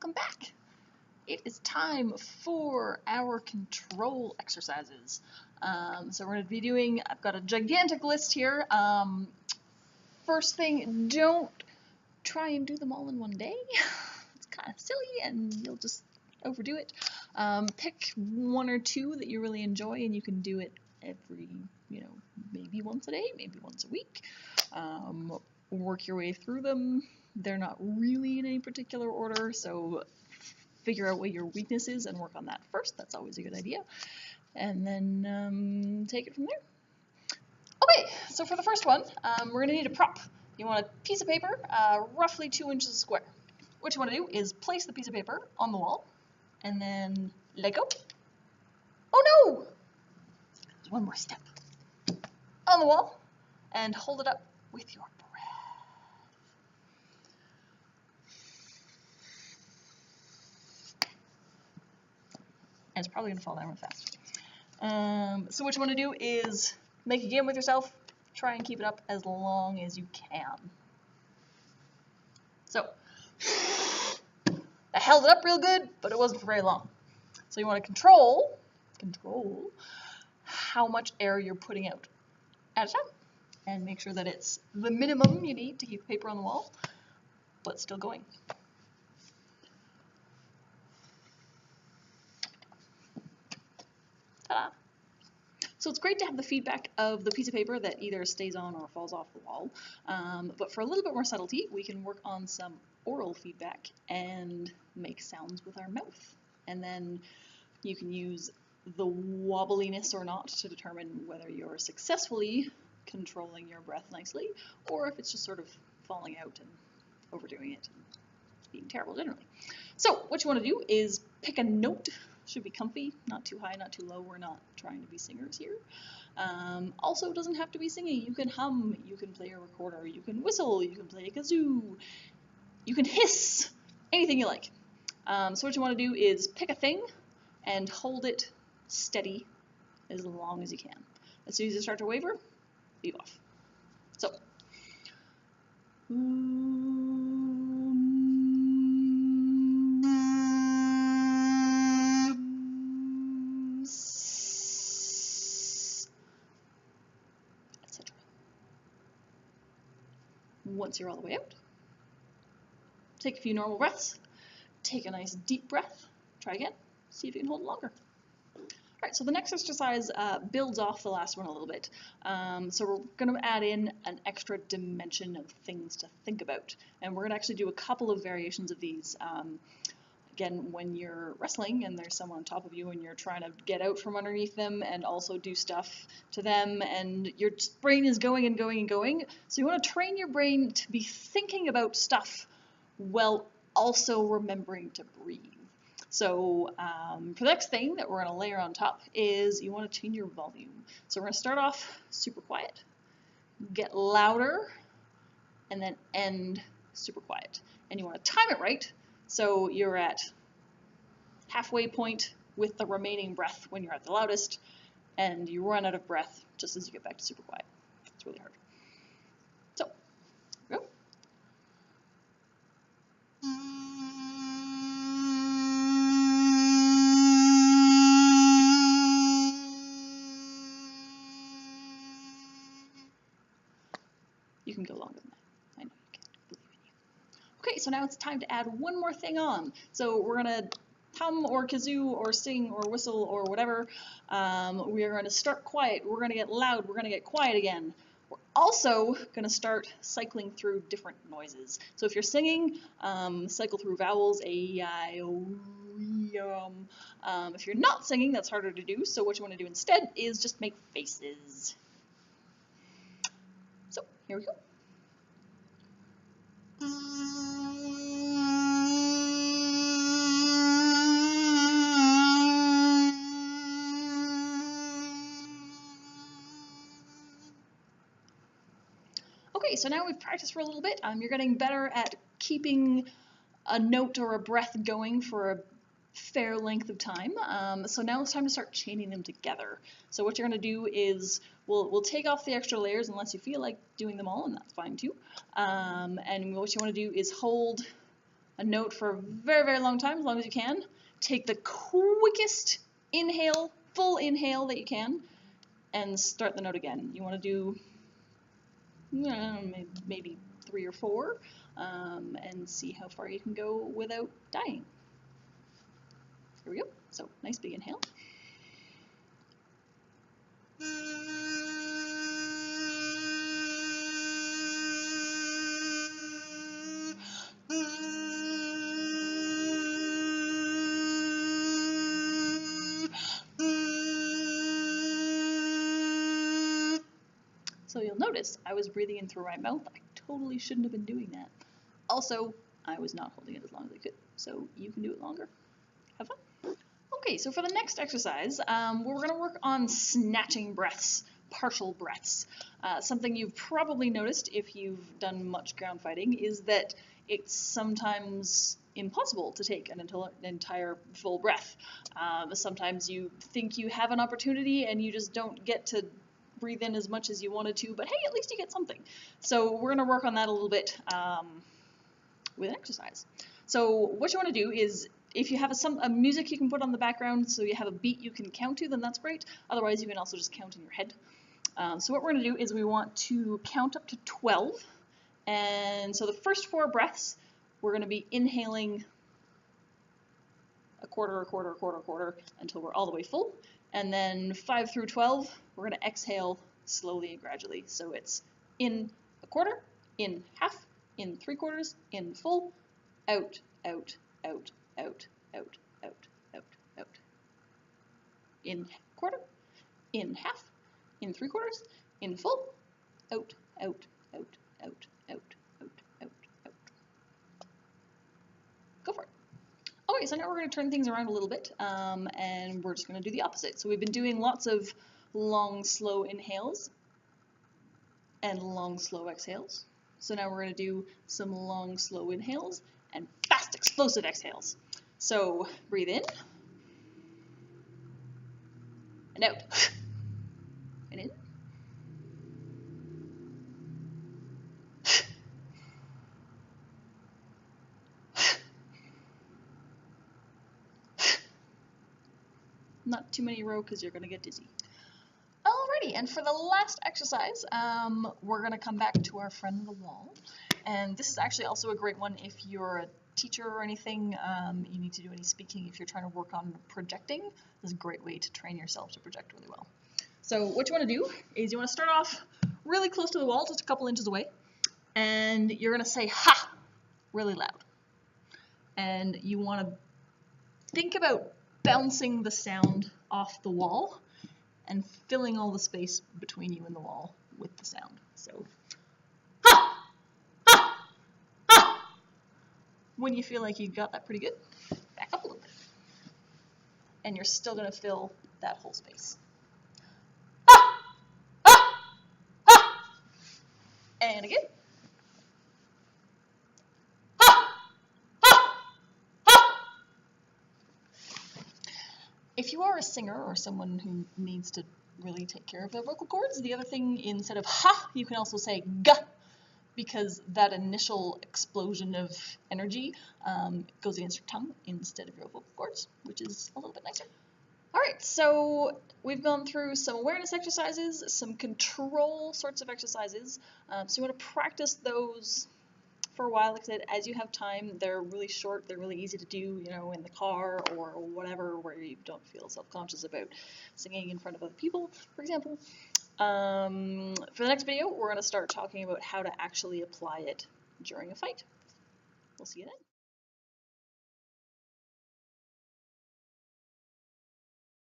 welcome back. It is time for our control exercises. So we're going to be doing, I've got a gigantic list here. First thing, don't try and do them all in one day. It's kind of silly and you'll just overdo it. Pick one or two that you really enjoy and you can do it every, maybe once a day, maybe once a week. Work your way through them. They're not really in any particular order, so figure out what your weakness is and work on that first. That's always a good idea. And then take it from there. Okay, so for the first one, we're going to need a prop. You want a piece of paper, roughly 2 inches square. What you want to do is place the piece of paper on the wall, and then let go. Oh no! There's one more step. On the wall, and hold it up with your breath. And it's probably going to fall down real fast. So what you want to do is make a game with yourself. Try and keep it up as long as you can. So, I held it up real good, but it wasn't for very long. So you want to control how much air you're putting out at a time. And make sure that it's the minimum you need to keep the paper on the wall, but still going. Ta-da! So it's great to have the feedback of the piece of paper that either stays on or falls off the wall. But for a little bit more subtlety, we can work on some oral feedback and make sounds with our mouth. And then you can use the wobbliness or not to determine whether you're successfully controlling your breath nicely, or if it's just sort of falling out and overdoing it and being terrible generally. So what you want to do is pick a note. Should be comfy, not too high, not too low. We're not trying to be singers here. Also, it doesn't have to be singing. You can hum, you can play a recorder, you can whistle, you can play a kazoo, you can hiss, anything you like. So what you want to do is pick a thing and hold it steady as long as you can. As soon as you start to waver, leave off. So, etc. Once you're all the way out, take a few normal breaths, take a nice deep breath, try again, see if you can hold it longer. Alright, so the next exercise builds off the last one a little bit. So we're going to add in an extra dimension of things to think about. And we're going to actually do a couple of variations of these. Again, when you're wrestling and there's someone on top of you and you're trying to get out from underneath them and also do stuff to them, and your brain is going and going and going. So you want to train your brain to be thinking about stuff while also remembering to breathe. So for the next thing that we're going to layer on top is you want to tune your volume. So we're going to start off super quiet, get louder, and then end super quiet. And you want to time it right, so you're at halfway point with the remaining breath when you're at the loudest, and you run out of breath just as you get back to super quiet. It's really hard. So, here we go. You can go longer than that. I know you can. Believe in you. Okay, so now it's time to add one more thing on. So we're going to hum or kazoo or sing or whistle or whatever. We are going to start quiet. We're going to get loud. We're going to get quiet again. We're also going to start cycling through different noises. So if you're singing, cycle through vowels, A, E, I, O, E, if you're not singing, that's harder to do. So what you want to do instead is just make faces. So here we go. Okay, so now we've practiced for a little bit. You're getting better at keeping a note or a breath going for a fair length of time. So now it's time to start chaining them together. So what you're going to do is we'll take off the extra layers unless you feel like doing them all, and that's fine too. And what you want to do is hold a note for a very, very long time, as long as you can. Take the quickest inhale, full inhale that you can, and start the note again. You want to do maybe 3 or 4, and see how far you can go without dying. Here we go. So nice big inhale. So you'll notice I was breathing in through my mouth. I totally shouldn't have been doing that. Also, I was not holding it as long as I could, so you can do it longer. Have fun. Okay, so for the next exercise, we're going to work on snatching breaths, partial breaths. Something you've probably noticed if you've done much ground fighting is that it's sometimes impossible to take an entire full breath. Sometimes you think you have an opportunity and you just don't get to breathe in as much as you wanted to, but hey, at least you get something. So we're going to work on that a little bit with an exercise. So what you want to do is, if you have a music you can put on the background so you have a beat you can count to, then that's great. Otherwise, you can also just count in your head. So what we're going to do is we want to count up to 12. And so the first 4 breaths, we're going to be inhaling a quarter, a quarter, a quarter, a quarter, until we're all the way full. And then 5 through 12, we're going to exhale slowly and gradually. So it's in a quarter, in half, in 3/4, in full, out, out, out, out, out, out, out, out. In quarter, in half, in 3/4, in full, out, out, out, out, out, out, out, out. Go for it. Okay, so now we're going to turn things around a little bit, and we're just going to do the opposite. So we've been doing lots of long, slow inhales and long, slow exhales. So now we're going to do some long, slow inhales and fast, explosive exhales. So breathe in and out, and in, not too many row because you're going to get dizzy. Alrighty, and for the last exercise, we're going to come back to our friend the wall. And this is actually also a great one if you're a teacher or anything, you need to do any speaking, if you're trying to work on projecting. This is a great way to train yourself to project really well. So what you want to do is you want to start off really close to the wall, just a couple inches away, and you're going to say ha really loud. And you want to think about bouncing the sound off the wall and filling all the space between you and the wall with the sound. So, ha! Ha! Ha! When you feel like you got that pretty good, back up a little bit. And you're still going to fill that whole space. Ha! Ha! Ha! And again. Ha! Ha! Ha! If you are a singer or someone who needs to really take care of their vocal cords, the other thing, instead of ha, you can also say ga, because that initial explosion of energy goes against your tongue instead of your vocal cords, which is a little bit nicer. Alright, so we've gone through some awareness exercises, some control sorts of exercises, so you want to practice those for a while. Like I said, as you have time, they're really short, they're really easy to do, you know, in the car or whatever, where you don't feel self-conscious about singing in front of other people, for example. For the next video, we're going to start talking about how to actually apply it during a fight. We'll see you then.